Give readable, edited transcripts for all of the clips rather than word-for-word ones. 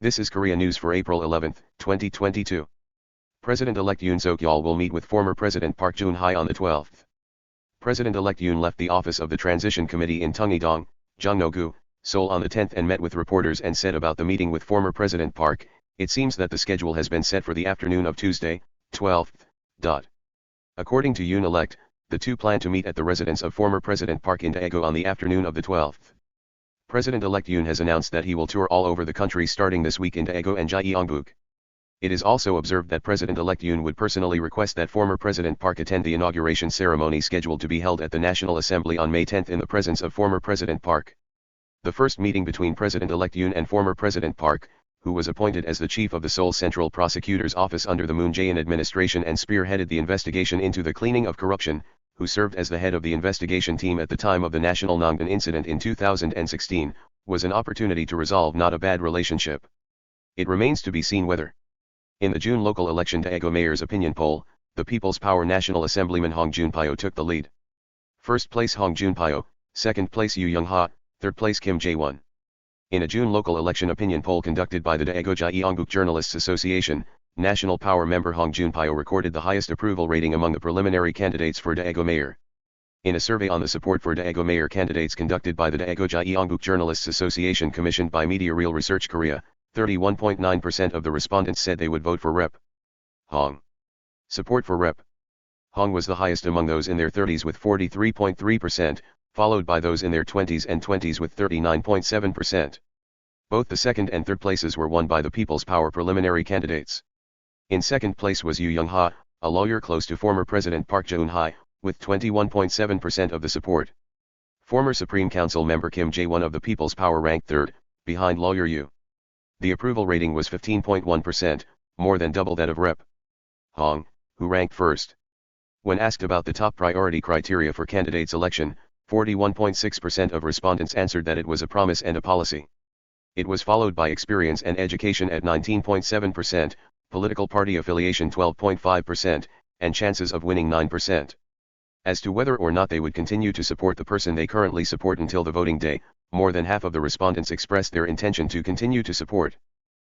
This is Korea News for April 11, 2022. President-elect Yoon Suk-yeol will meet with former President Park Geun-hye on the 12th. President-elect Yoon left the office of the Transition Committee in Tungnae-dong, Jongno-gu, Seoul on the 10th and met with reporters and said about the meeting with former President Park, "It seems that the schedule has been set for the afternoon of Tuesday, 12th. According to Yoon-elect, the two plan to meet at the residence of former President Park in Daegu on the afternoon of the 12th. President-elect Yoon has announced that he will tour all over the country starting this week in Daegu and Gyeongbuk. It is also observed that President-elect Yoon would personally request that former President Park attend the inauguration ceremony scheduled to be held at the National Assembly on May 10 in the presence of former President Park. The first meeting between President-elect Yoon and former President Park, who was appointed as the chief of the Seoul Central Prosecutor's Office under the Moon Jae-in administration and spearheaded the investigation into the cleaning of corruption, who served as the head of the investigation team at the time of the National Nongban incident in 2016, was an opportunity to resolve not a bad relationship. It remains to be seen whether. In the June local election Daegu mayor's opinion poll, the People's Power National Assemblyman Hong Joon-pyo took the lead. First place Hong Joon-pyo, second place Yoo Young-ha, third place Kim Jae-won. In a June local election opinion poll conducted by the Daegu Gyeongbuk Journalists Association, National Power member Hong Joon-pyo recorded the highest approval rating among the preliminary candidates for Daegu mayor. In a survey on the support for Daegu mayor candidates conducted by the Daegu Gyeongbuk Journalists Association commissioned by Media Real Research Korea, 31.9% of the respondents said they would vote for Rep. Hong. Support for Rep. Hong was the highest among those in their 30s with 43.3%, followed by those in their 20s and 20s with 39.7%. Both the second and third places were won by the People's Power preliminary candidates. In second place was Yoo Young-ha, a lawyer close to former President Park Geun-hye, with 21.7% of the support. Former Supreme Council member Kim Jae-won of the People's Power ranked third, behind lawyer Yoo. The approval rating was 15.1%, more than double that of Rep. Hong, who ranked first. When asked about the top priority criteria for candidates' election, 41.6% of respondents answered that it was a promise and a policy. It was followed by experience and education at 19.7%, political party affiliation 12.5%, and chances of winning 9%. As to whether or not they would continue to support the person they currently support until the voting day, more than half of the respondents expressed their intention to continue to support.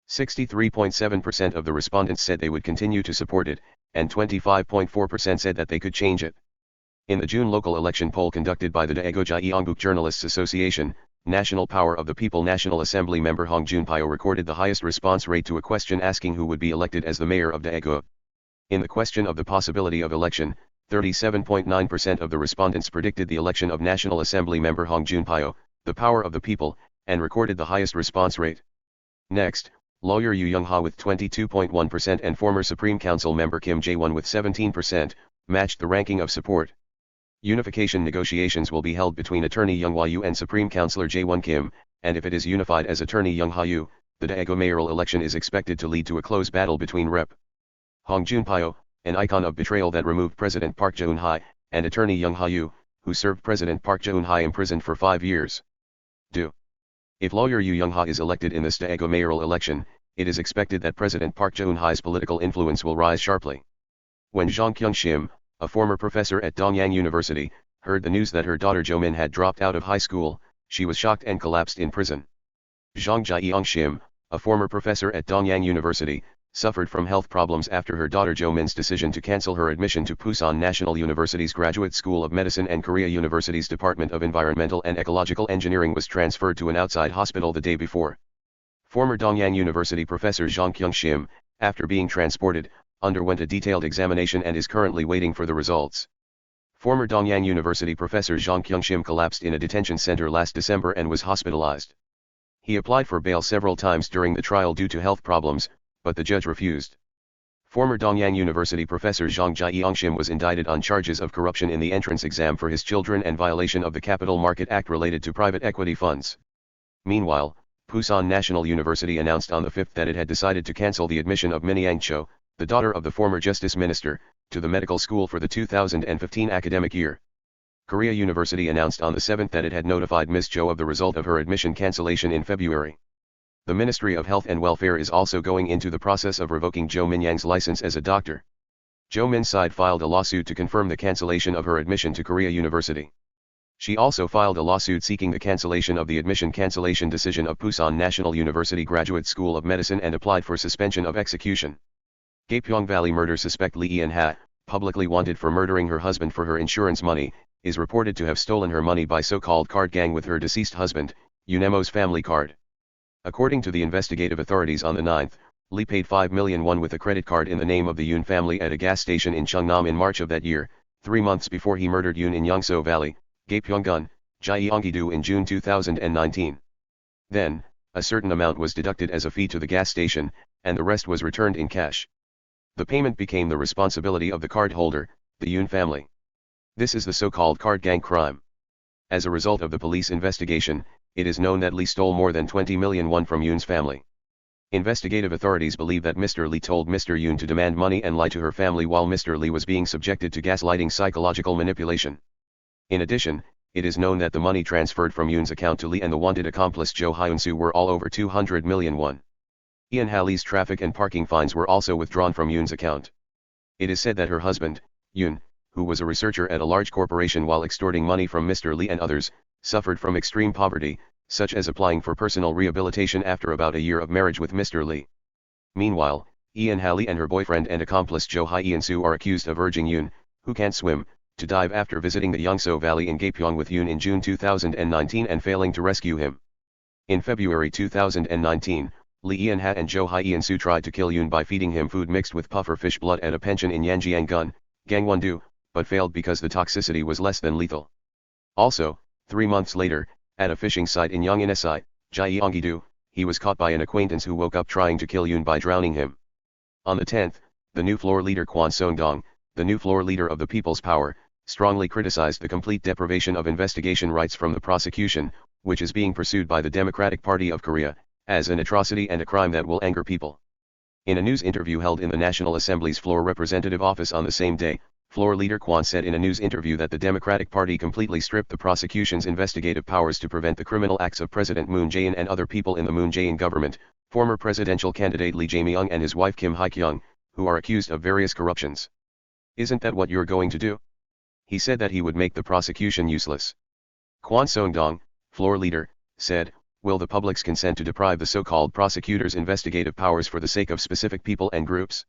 63.7% of the respondents said they would continue to support it, and 25.4% said that they could change it. In the June local election poll conducted by the Daegu Gyeongbuk Journalists Association, National Power of the People National Assembly member Hong Joon-pyo recorded the highest response rate to a question asking who would be elected as the mayor of Daegu. In the question of the possibility of election, 37.9% of the respondents predicted the election of National Assembly member Hong Joon-pyo, the power of the people, and recorded the highest response rate. Next, lawyer Yoo Young-ha with 22.1% and former Supreme Council member Kim Jae-won with 17%, matched the ranking of support. Unification negotiations will be held between attorney Young-hwa Yoo and Supreme Councilor Jae-won Kim, and if it is unified as attorney Young-ha Yoo, the Daegu mayoral election is expected to lead to a close battle between Rep. Hong Joon-pyo, an icon of betrayal that removed President Park Geun-hye, and attorney Young-ha Yoo, who served President Park Geun-hye imprisoned for 5 years. If lawyer Yoo Young-ha is elected in this Daegu mayoral election, it is expected that President Park Geun-hye's political influence will rise sharply. When Jang Kyung-shim, a former professor at Dongyang University, heard the news that her daughter Jo-min had dropped out of high school, she was shocked and collapsed in prison. Jang Jae-young-shim, a former professor at Dongyang University, suffered from health problems after her daughter Jo-min's decision to cancel her admission to Pusan National University's Graduate School of Medicine and Korea University's Department of Environmental and Ecological Engineering was transferred to an outside hospital the day before. Former Dongyang University professor Jang Kyung-shim, after being transported, underwent a detailed examination and is currently waiting for the results. Former Dongyang University professor Jang Kyung-shim collapsed in a detention center last December and was hospitalized. He applied for bail several times during the trial due to health problems, but the judge refused. Former Dongyang University professor Jang Jae-young-shim was indicted on charges of corruption in the entrance exam for his children and violation of the Capital Market Act related to private equity funds. Meanwhile, Pusan National University announced on the 5th that it had decided to cancel the admission of Min Yang-cho, the daughter of the former Justice Minister, to the medical school for the 2015 academic year. Korea University announced on the 7th that it had notified Ms. Cho of the result of her admission cancellation in February. The Ministry of Health and Welfare is also going into the process of revoking Jo Min-yang's license as a doctor. Jo Min's side filed a lawsuit to confirm the cancellation of her admission to Korea University. She also filed a lawsuit seeking the cancellation of the admission cancellation decision of Pusan National University Graduate School of Medicine and applied for suspension of execution. Gapyeong Valley murder suspect Lee Jae-myung, publicly wanted for murdering her husband for her insurance money, is reported to have stolen her money by so-called card gang with her deceased husband, Yoon family card. According to the investigative authorities on the 9th, Lee paid 5 million won with a credit card in the name of the Yoon family at a gas station in Cheongnam in March of that year, 3 months before he murdered Yoon in Yeongso Valley, Gapyeong-gun, Jae-myung in June 2019. Then, a certain amount was deducted as a fee to the gas station, and the rest was returned in cash. The payment became the responsibility of the card holder, the Yoon family. This is the so-called card gang crime. As a result of the police investigation, it is known that Lee stole more than 20 million won from Yoon's family. Investigative authorities believe that Mr. Lee told Mr. Yoon to demand money and lie to her family while Mr. Lee was being subjected to gaslighting psychological manipulation. In addition, it is known that the money transferred from Yoon's account to Lee and the wanted accomplice Jo Hyun-soo were all over 200 million won. Lee's traffic and parking fines were also withdrawn from Yoon's account. It is said that her husband, Yoon, who was a researcher at a large corporation while extorting money from Mr. Lee and others, suffered from extreme poverty, such as applying for personal rehabilitation after about a year of marriage with Mr. Lee. Meanwhile, Lee and her boyfriend and accomplice Jo Hyun-soo are accused of urging Yoon, who can't swim, to dive after visiting the Yeongso Valley in Gapyeong with Yoon in June 2019 and failing to rescue him. In February 2019, Lee and Jo Hyun-soo tried to kill Yoon by feeding him food mixed with puffer fish blood at a pension in Yanjiang-gun, Gangwon-do, but failed because the toxicity was less than lethal. Also, 3 months later, at a fishing site in Yongin-si, Gyeonggi-do, he was caught by an acquaintance who woke up trying to kill Yoon by drowning him. On the 10th, the new floor leader Kwon Seong-dong, the new floor leader of the People's Power, strongly criticized the complete deprivation of investigation rights from the prosecution, which is being pursued by the Democratic Party of Korea, as an atrocity and a crime that will anger people. In a news interview held in the National Assembly's floor representative office on the same day, floor leader Kwon said in a news interview that the Democratic Party completely stripped the prosecution's investigative powers to prevent the criminal acts of President Moon Jae-in and other people in the Moon Jae-in government, former presidential candidate Lee Jae-myung and his wife Kim Hye-kyung, who are accused of various corruptions. Isn't that what you're going to do? He said that he would make the prosecution useless. Kwon Seong-dong, floor leader, said, will the public's consent to deprive the so-called prosecutors' investigative powers for the sake of specific people and groups?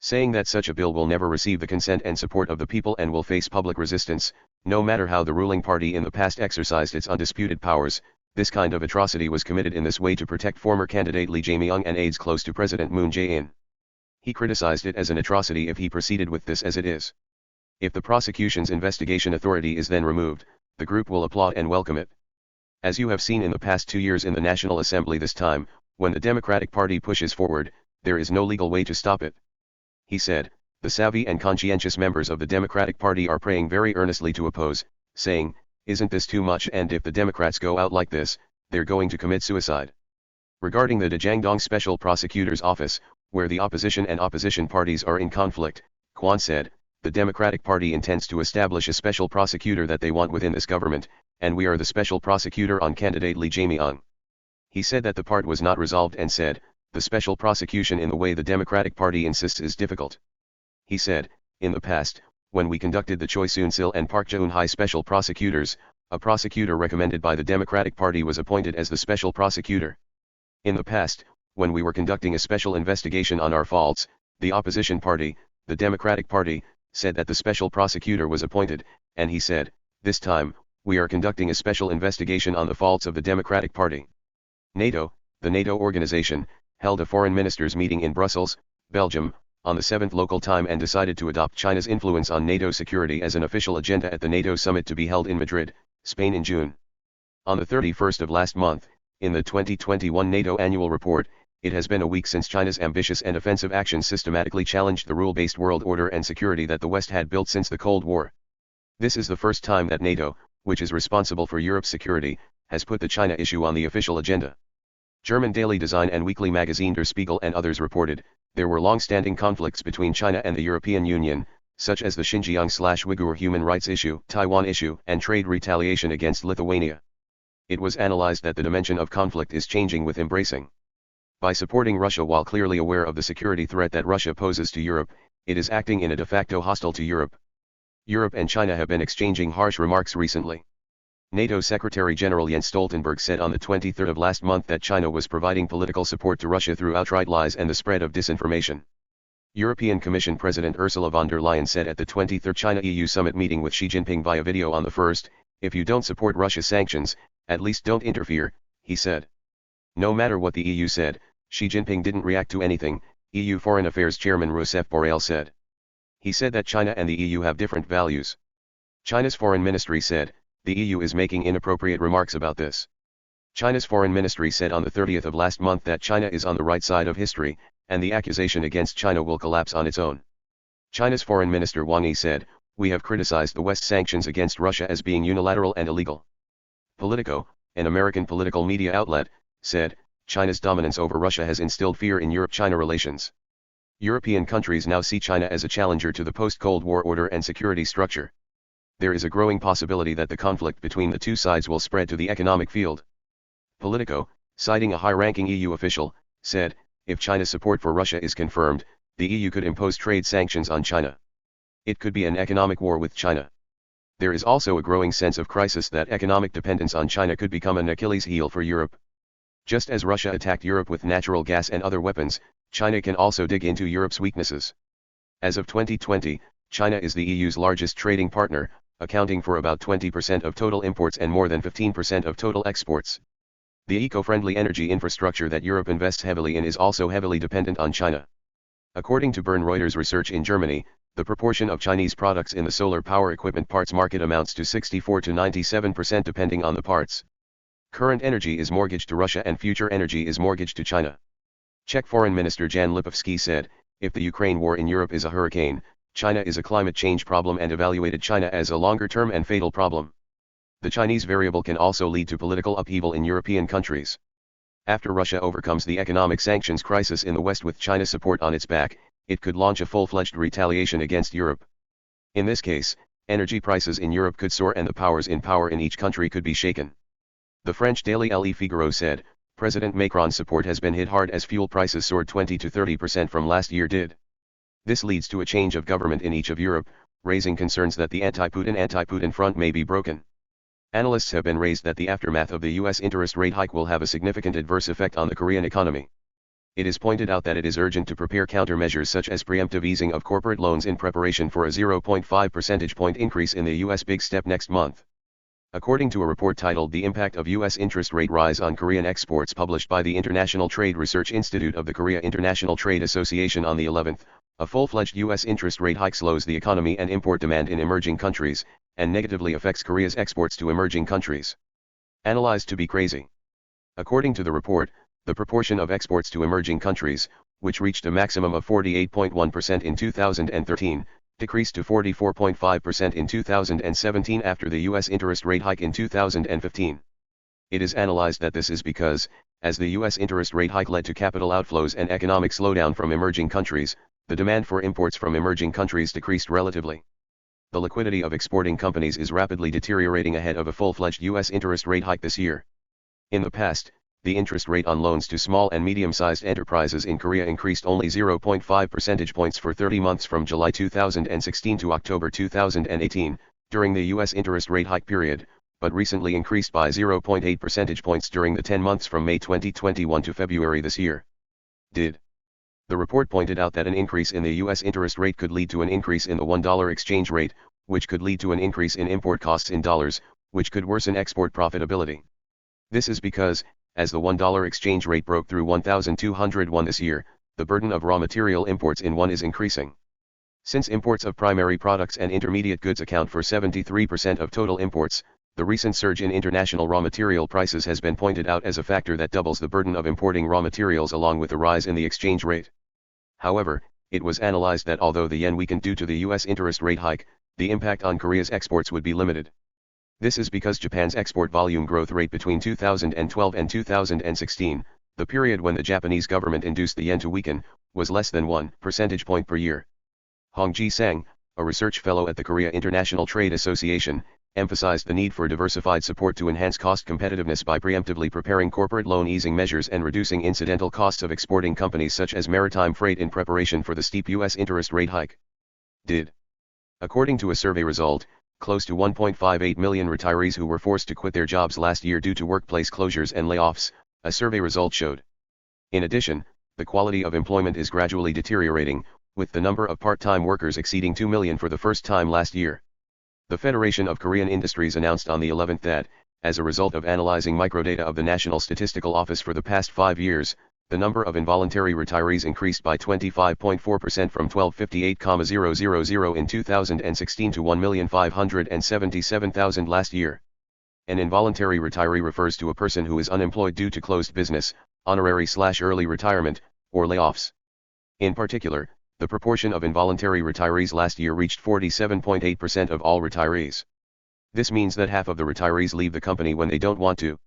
Saying that such a bill will never receive the consent and support of the people and will face public resistance, no matter how the ruling party in the past exercised its undisputed powers. This kind of atrocity was committed in this way to protect former candidate Lee Jae-myung and aides close to President Moon Jae-in. He criticized it as an atrocity if he proceeded with this as it is. If the prosecution's investigation authority is then removed, the group will applaud and welcome it. As you have seen in the past 2 years in the National Assembly, this time, when the Democratic Party pushes forward, there is no legal way to stop it. He said, the savvy and conscientious members of the Democratic Party are praying very earnestly to oppose, saying, isn't this too much, and if the Democrats go out like this, they're going to commit suicide. Regarding the Daejangdong Special Prosecutor's Office, where the opposition and opposition parties are in conflict, Kwon said, the Democratic Party intends to establish a special prosecutor that they want within this government, and we are the special prosecutor on candidate Lee Jae-myung. He said that the part was not resolved and said, the special prosecution in the way the Democratic Party insists is difficult. He said, in the past, when we conducted the Choi Soon-sil and Park Geun-hye special prosecutors, a prosecutor recommended by the Democratic Party was appointed as the special prosecutor. In the past, when we were conducting a special investigation on our faults, the opposition party, the Democratic Party, said that the special prosecutor was appointed, and he said, this time, we are conducting a special investigation on the faults of the Democratic Party. NATO, the NATO organization, held a foreign ministers' meeting in Brussels, Belgium, on the 7th local time and decided to adopt China's influence on NATO security as an official agenda at the NATO summit to be held in Madrid, Spain in June. On the 31st of last month, in the 2021 NATO annual report, it has been a week since China's ambitious and offensive actions systematically challenged the rule-based world order and security that the West had built since the Cold War. This is the first time that NATO, which is responsible for Europe's security, has put the China issue on the official agenda. German daily Design and weekly magazine Der Spiegel and others reported, there were long-standing conflicts between China and the European Union, such as the Xinjiang/Uyghur human rights issue, Taiwan issue, and trade retaliation against Lithuania. It was analyzed that the dimension of conflict is changing with embracing. By supporting Russia while clearly aware of the security threat that Russia poses to Europe, it is acting in a de facto hostile to Europe. Europe and China have been exchanging harsh remarks recently. NATO Secretary General Jens Stoltenberg said on the 23rd of last month that China was providing political support to Russia through outright lies and the spread of disinformation. European Commission President Ursula von der Leyen said at the 23rd China-EU summit meeting with Xi Jinping via video on the 1st, "If you don't support Russia's sanctions, at least don't interfere," he said. No matter what the EU said, Xi Jinping didn't react to anything, EU Foreign Affairs Chairman Josep Borrell said. He said that China and the EU have different values. China's foreign ministry said, the EU is making inappropriate remarks about this. China's foreign ministry said on the 30th of last month that China is on the right side of history, and the accusation against China will collapse on its own. China's foreign minister Wang Yi said, "We have criticized the West's sanctions against Russia as being unilateral and illegal." Politico, an American political media outlet, said, China's dominance over Russia has instilled fear in Europe-China relations. European countries now see China as a challenger to the post-Cold War order and security structure. There is a growing possibility that the conflict between the two sides will spread to the economic field. Politico, citing a high-ranking EU official, said, if China's support for Russia is confirmed, the EU could impose trade sanctions on China. It could be an economic war with China. There is also a growing sense of crisis that economic dependence on China could become an Achilles heel for Europe. Just as Russia attacked Europe with natural gas and other weapons, China can also dig into Europe's weaknesses. As of 2020, China is the EU's largest trading partner, accounting for about 20% of total imports and more than 15% of total exports. The eco-friendly energy infrastructure that Europe invests heavily in is also heavily dependent on China. According to Bern Reuters research in Germany, the proportion of Chinese products in the solar power equipment parts market amounts to 64 to 97% depending on the parts. Current energy is mortgaged to Russia and future energy is mortgaged to China. Czech Foreign Minister Jan Lipovský said, if the Ukraine war in Europe is a hurricane, China is a climate change problem and evaluated China as a longer-term and fatal problem. The Chinese variable can also lead to political upheaval in European countries. After Russia overcomes the economic sanctions crisis in the West with China's support on its back, it could launch a full-fledged retaliation against Europe. In this case, energy prices in Europe could soar and the powers in power in each country could be shaken. The French daily Le Figaro said, President Macron's support has been hit hard as fuel prices soared 20 to 30% from last year did. This leads to a change of government in each of Europe, raising concerns that the anti-Putin front may be broken. Analysts have been raised that the aftermath of the U.S. interest rate hike will have a significant adverse effect on the Korean economy. It is pointed out that it is urgent to prepare countermeasures such as preemptive easing of corporate loans in preparation for a 0.5 percentage point increase in the U.S. big step next month. According to a report titled The Impact of U.S. Interest Rate Rise on Korean Exports published by the International Trade Research Institute of the Korea International Trade Association on the 11th, a full-fledged U.S. interest rate hike slows the economy and import demand in emerging countries, and negatively affects Korea's exports to emerging countries. Analyzed to be crazy. According to the report, the proportion of exports to emerging countries, which reached a maximum of 48.1% in 2013, decreased to 44.5% in 2017 after the U.S. interest rate hike in 2015. It is analyzed that this is because, as the U.S. interest rate hike led to capital outflows and economic slowdown from emerging countries, the demand for imports from emerging countries decreased relatively. The liquidity of exporting companies is rapidly deteriorating ahead of a full-fledged U.S. interest rate hike this year. In the past, the interest rate on loans to small and medium-sized enterprises in Korea increased only 0.5 percentage points for 30 months from July 2016 to October 2018, during the U.S. interest rate hike period, but recently increased by 0.8 percentage points during the 10 months from May 2021 to February this year. The report pointed out that an increase in the U.S. interest rate could lead to an increase in the $1 exchange rate, which could lead to an increase in import costs in dollars, which could worsen export profitability. This is because, as the $1 exchange rate broke through 1,201 this year, the burden of raw material imports in won is increasing. Since imports of primary products and intermediate goods account for 73% of total imports, the recent surge in international raw material prices has been pointed out as a factor that doubles the burden of importing raw materials along with the rise in the exchange rate. However, it was analyzed that although the yen weakened due to the U.S. interest rate hike, the impact on Korea's exports would be limited. This is because Japan's export volume growth rate between 2012 and 2016, the period when the Japanese government induced the yen to weaken, was less than 1 percentage point per year. Hong Ji-sang, a research fellow at the Korea International Trade Association, emphasized the need for diversified support to enhance cost competitiveness by preemptively preparing corporate loan easing measures and reducing incidental costs of exporting companies such as maritime freight in preparation for the steep U.S. interest rate hike. According to a survey result, close to 1.58 million retirees who were forced to quit their jobs last year due to workplace closures and layoffs, a survey result showed. In addition, the quality of employment is gradually deteriorating, with the number of part-time workers exceeding 2 million for the first time last year. The Federation of Korean Industries announced on the 11th that, as a result of analyzing microdata of the National Statistical Office for the past 5 years, the number of involuntary retirees increased by 25.4% from 1258,000 in 2016 to 1,577,000 last year. An involuntary retiree refers to a person who is unemployed due to closed business, honorary/early retirement, or layoffs. In particular, the proportion of involuntary retirees last year reached 47.8% of all retirees. This means that half of the retirees leave the company when they don't want to.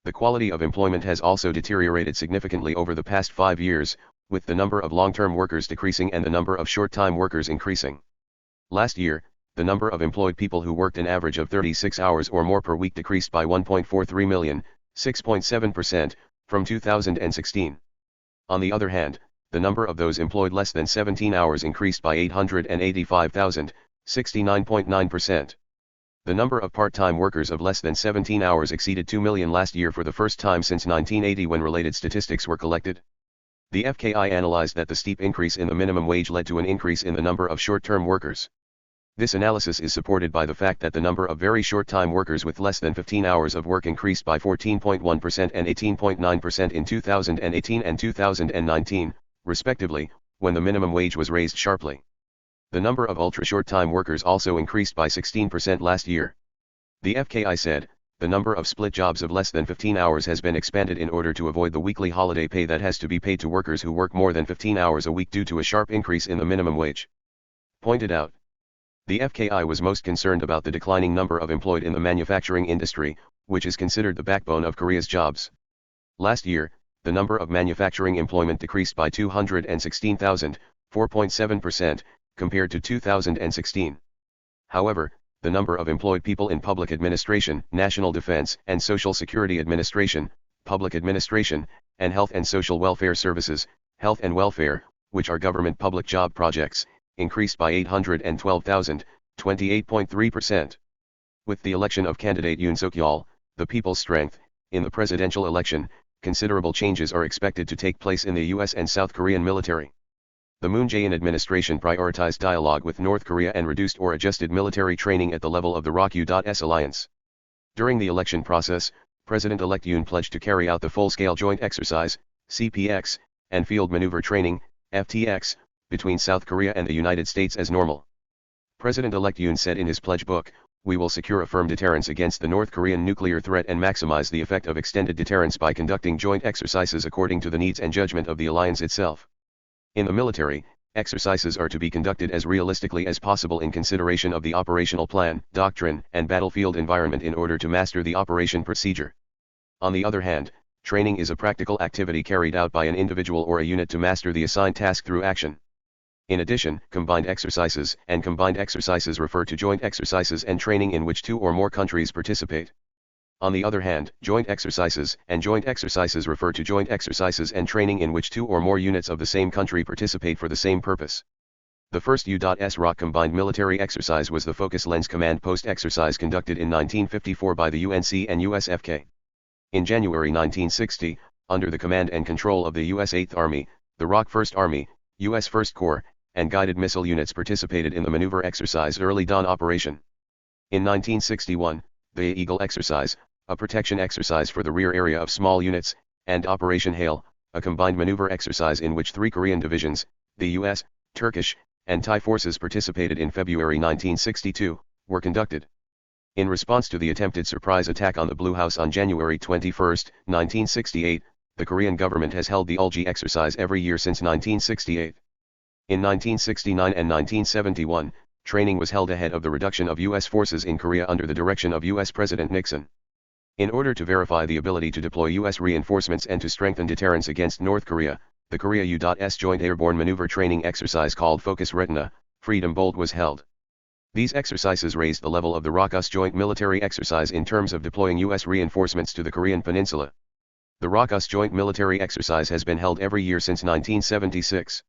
The quality of employment has also deteriorated significantly over the past 5 years, with the number of long-term workers decreasing and the number of short-time workers increasing. Last year, the number of employed people who worked an average of 36 hours or more per week decreased by 1.43 million, 6.7%, from 2016. On the other hand, the number of those employed less than 17 hours increased by 885,000, 69.9%. The number of part-time workers of less than 17 hours exceeded 2 million last year for the first time since 1980 when related statistics were collected. The FKI analyzed that the steep increase in the minimum wage led to an increase in the number of short-term workers. This analysis is supported by the fact that the number of very short-time workers with less than 15 hours of work increased by 14.1% and 18.9% in 2018 and 2019, respectively, when the minimum wage was raised sharply. The number of ultra-short-time workers also increased by 16% last year. The FKI said, the number of split jobs of less than 15 hours has been expanded in order to avoid the weekly holiday pay that has to be paid to workers who work more than 15 hours a week due to a sharp increase in the minimum wage. Pointed out. The FKI was most concerned about the declining number of employed in the manufacturing industry, which is considered the backbone of Korea's jobs. Last year, the number of manufacturing employment decreased by 216,000, 4.7%, compared to 2016. However, the number of employed people in public administration, national defense and social security administration, public administration, and health and social welfare services, health and welfare, which are government public job projects, increased by 812,000, 28.3%. With the election of candidate Yoon Suk-yeol, the People's Strength, in the presidential election, considerable changes are expected to take place in the US and South Korean military. The Moon Jae-in administration prioritized dialogue with North Korea and reduced or adjusted military training at the level of the ROK-US alliance. During the election process, President-elect Yoon pledged to carry out the full-scale joint exercise, CPX, and field maneuver training, FTX, between South Korea and the United States as normal. President-elect Yoon said in his pledge book, "We will secure a firm deterrence against the North Korean nuclear threat and maximize the effect of extended deterrence by conducting joint exercises according to the needs and judgment of the alliance itself." In the military, exercises are to be conducted as realistically as possible in consideration of the operational plan, doctrine, and battlefield environment in order to master the operation procedure. On the other hand, training is a practical activity carried out by an individual or a unit to master the assigned task through action. In addition, combined exercises refer to joint exercises and training in which 2 or more countries participate. On the other hand, joint exercises refer to joint exercises and training in which 2 or more units of the same country participate for the same purpose. The first U.S. ROK combined military exercise was the Focus Lens Command Post exercise conducted in 1954 by the UNC and USFK. In January 1960, under the command and control of the U.S. 8th Army, the ROK 1st Army, U.S. 1st Corps, and guided missile units participated in the maneuver exercise Early Dawn Operation. In 1961, the Eagle exercise, a protection exercise for the rear area of small units, and Operation Hail, a combined maneuver exercise in which 3 Korean divisions, the U.S., Turkish, and Thai forces participated in February 1962, were conducted. In response to the attempted surprise attack on the Blue House on January 21, 1968, the Korean government has held the ULG exercise every year since 1968. In 1969 and 1971, training was held ahead of the reduction of U.S. forces in Korea under the direction of U.S. President Nixon. In order to verify the ability to deploy U.S. reinforcements and to strengthen deterrence against North Korea, the Korea U.S. Joint Airborne Maneuver Training Exercise called Focus Retina, Freedom Bolt was held. These exercises raised the level of the ROK-US joint military exercise in terms of deploying U.S. reinforcements to the Korean peninsula. The ROK-US joint military exercise has been held every year since 1976.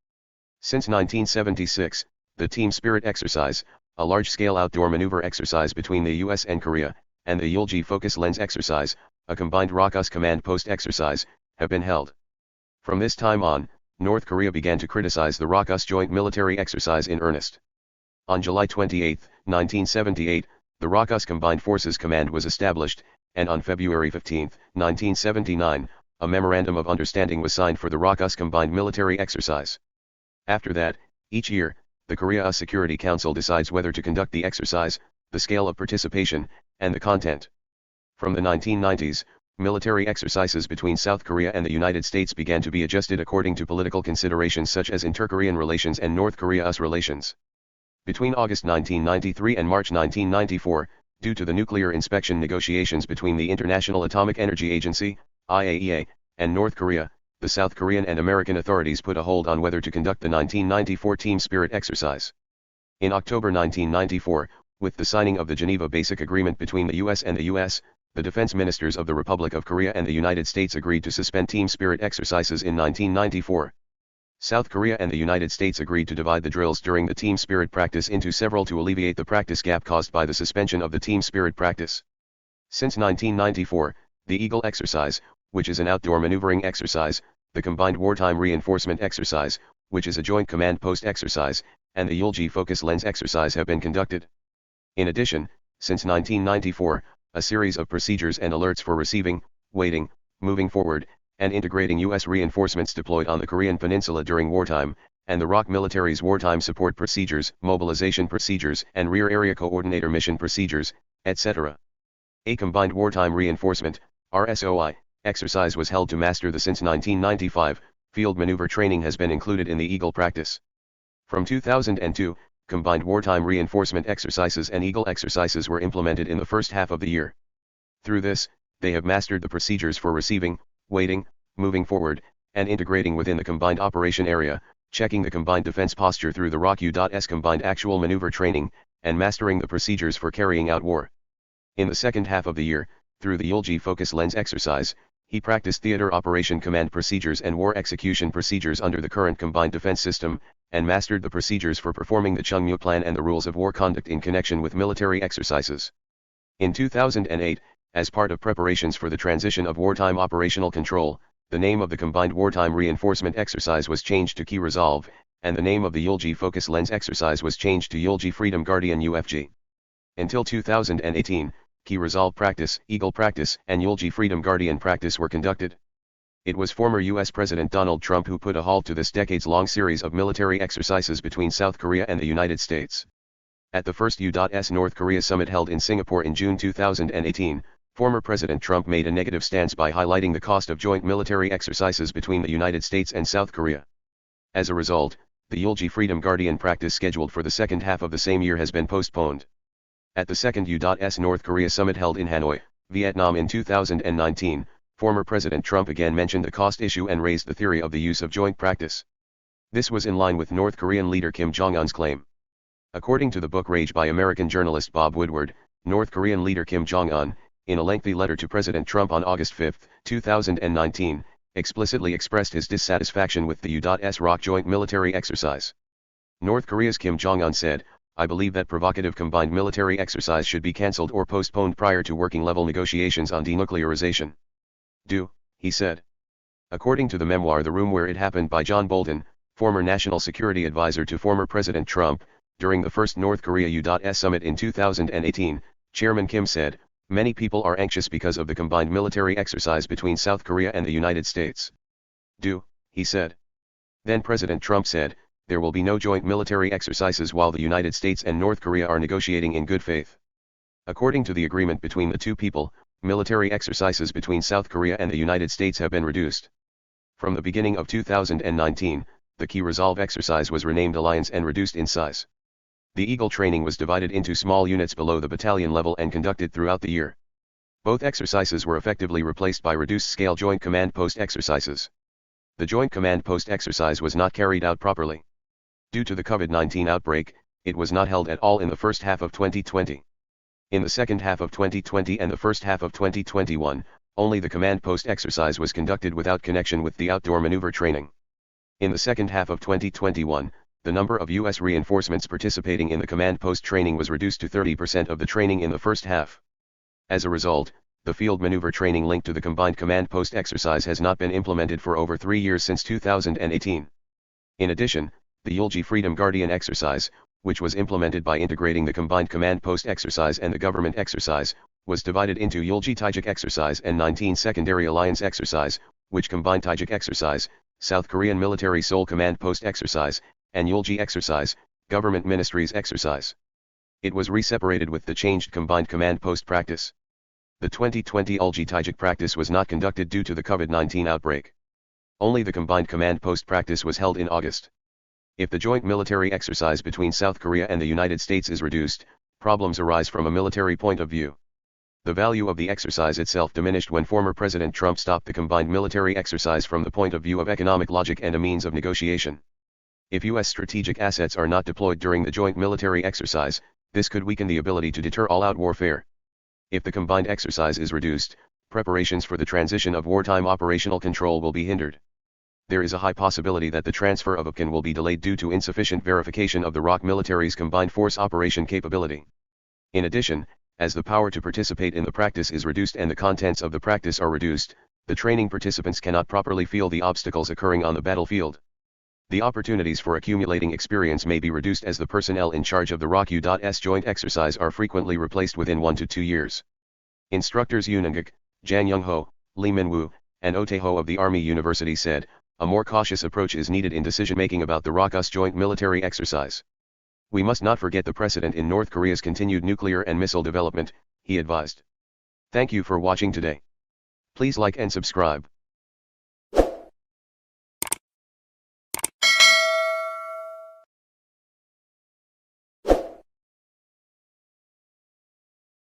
Since 1976, the Team Spirit exercise, a large-scale outdoor maneuver exercise between the US and Korea, and the Yulji Focus Lens exercise, a combined ROKUS command post exercise, have been held. From this time on, North Korea began to criticize the ROKUS joint military exercise in earnest. On July 28, 1978, the ROKUS Combined Forces Command was established, and on February 15, 1979, a Memorandum of Understanding was signed for the ROKUS Combined Military Exercise. After that, each year, the Korea Security Council decides whether to conduct the exercise, the scale of participation, and the content. From the 1990s, military exercises between South Korea and the United States began to be adjusted according to political considerations such as inter-Korean relations and North Korea-US relations. Between August 1993 and March 1994, due to the nuclear inspection negotiations between the International Atomic Energy Agency, IAEA, and North Korea, the South Korean and American authorities put a hold on whether to conduct the 1994 Team Spirit exercise. In October 1994, with the signing of the Geneva Basic Agreement between the US and the US, the defense ministers of the Republic of Korea and the United States agreed to suspend Team Spirit exercises in 1994. South Korea and the United States agreed to divide the drills during the Team Spirit practice into several to alleviate the practice gap caused by the suspension of the Team Spirit practice. Since 1994, the Eagle exercise, which is an outdoor maneuvering exercise, the Combined Wartime Reinforcement exercise, which is a joint command post exercise, and the Yulji Focus Lens exercise have been conducted. In addition, since 1994, a series of procedures and alerts for receiving, waiting, moving forward, and integrating U.S. reinforcements deployed on the Korean Peninsula during wartime, and the ROK military's wartime support procedures, mobilization procedures, and rear area coordinator mission procedures, etc. A Combined Wartime Reinforcement, RSOI, exercise was held to master the since 1995, field maneuver training has been included in the Eagle practice. From 2002, Combined Wartime Reinforcement exercises and Eagle exercises were implemented in the first half of the year. Through this, they have mastered the procedures for receiving, waiting, moving forward, and integrating within the combined operation area, checking the combined defense posture through the ROK-U.S combined actual maneuver training, and mastering the procedures for carrying out war. In the second half of the year, through the Yulji Focus Lens exercise, he practiced theater operation command procedures and war execution procedures under the current combined defense system, and mastered the procedures for performing the Chungmu Plan and the rules of war conduct in connection with military exercises. In 2008, as part of preparations for the transition of wartime operational control, the name of the Combined Wartime Reinforcement exercise was changed to Key Resolve, and the name of the Yulji Focus Lens exercise was changed to Yulji Freedom Guardian UFG. Until 2018, Key Resolve Practice, Eagle Practice, and Yulji Freedom Guardian Practice were conducted. It was former U.S. President Donald Trump who put a halt to this decades-long series of military exercises between South Korea and the United States. At the first U.S. North Korea summit held in Singapore in June 2018, former President Trump made a negative stance by highlighting the cost of joint military exercises between the United States and South Korea. As a result, the Yulji Freedom Guardian practice scheduled for the second half of the same year has been postponed. At the second U.S. North Korea summit held in Hanoi, Vietnam in 2019, former President Trump again mentioned the cost issue and raised the theory of the use of joint practice. This was in line with North Korean leader Kim Jong-un's claim. According to the book Rage by American journalist Bob Woodward, North Korean leader Kim Jong-un, in a lengthy letter to President Trump on August 5, 2019, explicitly expressed his dissatisfaction with the U.S. ROK joint military exercise. North Korea's Kim Jong-un said, "I believe that provocative combined military exercise should be cancelled or postponed prior to working-level negotiations on denuclearization." He said. According to the memoir The Room Where It Happened by John Bolton, former national security advisor to former President Trump, during the first North Korea U.S. summit in 2018, Chairman Kim said, "Many people are anxious because of the combined military exercise between South Korea and the United States." He said. Then President Trump said, "There will be no joint military exercises while the United States and North Korea are negotiating in good faith." According to the agreement between the two people, military exercises between South Korea and the United States have been reduced. From the beginning of 2019, the Key Resolve exercise was renamed Alliance and reduced in size. The Eagle training was divided into small units below the battalion level and conducted throughout the year. Both exercises were effectively replaced by reduced-scale Joint Command Post exercises. The Joint Command Post exercise was not carried out properly. Due to the COVID-19 outbreak, it was not held at all in the first half of 2020. In the second half of 2020 and the first half of 2021, only the command post exercise was conducted without connection with the outdoor maneuver training. In the second half of 2021, the number of U.S. reinforcements participating in the command post training was reduced to 30% of the training in the first half. As a result, the field maneuver training linked to the combined command post exercise has not been implemented for over 3 years since 2018. In addition, the Yulji Freedom Guardian exercise, which was implemented by integrating the combined command post exercise and the government exercise, was divided into Yulji Taijik exercise and 19 secondary alliance exercise, which combined Taijik exercise, South Korean military Seoul command post exercise, and Yulji exercise, government ministries exercise. It was re-separated with the changed combined command post practice. The 2020 Yulji Taijik practice was not conducted due to the COVID-19 outbreak. Only the combined command post practice was held in August. If the joint military exercise between South Korea and the United States is reduced, problems arise from a military point of view. The value of the exercise itself diminished when former President Trump stopped the combined military exercise from the point of view of economic logic and a means of negotiation. If U.S. strategic assets are not deployed during the joint military exercise, this could weaken the ability to deter all-out warfare. If the combined exercise is reduced, preparations for the transition of wartime operational control will be hindered. There is a high possibility that the transfer of APCAN will be delayed due to insufficient verification of the ROK military's combined force operation capability. In addition, as the power to participate in the practice is reduced and the contents of the practice are reduced, the training participants cannot properly feel the obstacles occurring on the battlefield. The opportunities for accumulating experience may be reduced as the personnel in charge of the ROK U.S joint exercise are frequently replaced within 1 to 2 years. Instructors Yoon Eun-guk, Jang Young-ho, Lee Min-woo, and Oh Tae-ho of the Army University said, a more cautious approach is needed in decision-making about the ROK-US joint military exercise. We must not forget the precedent in North Korea's continued nuclear and missile development, he advised. Thank you for watching today. Please like and subscribe.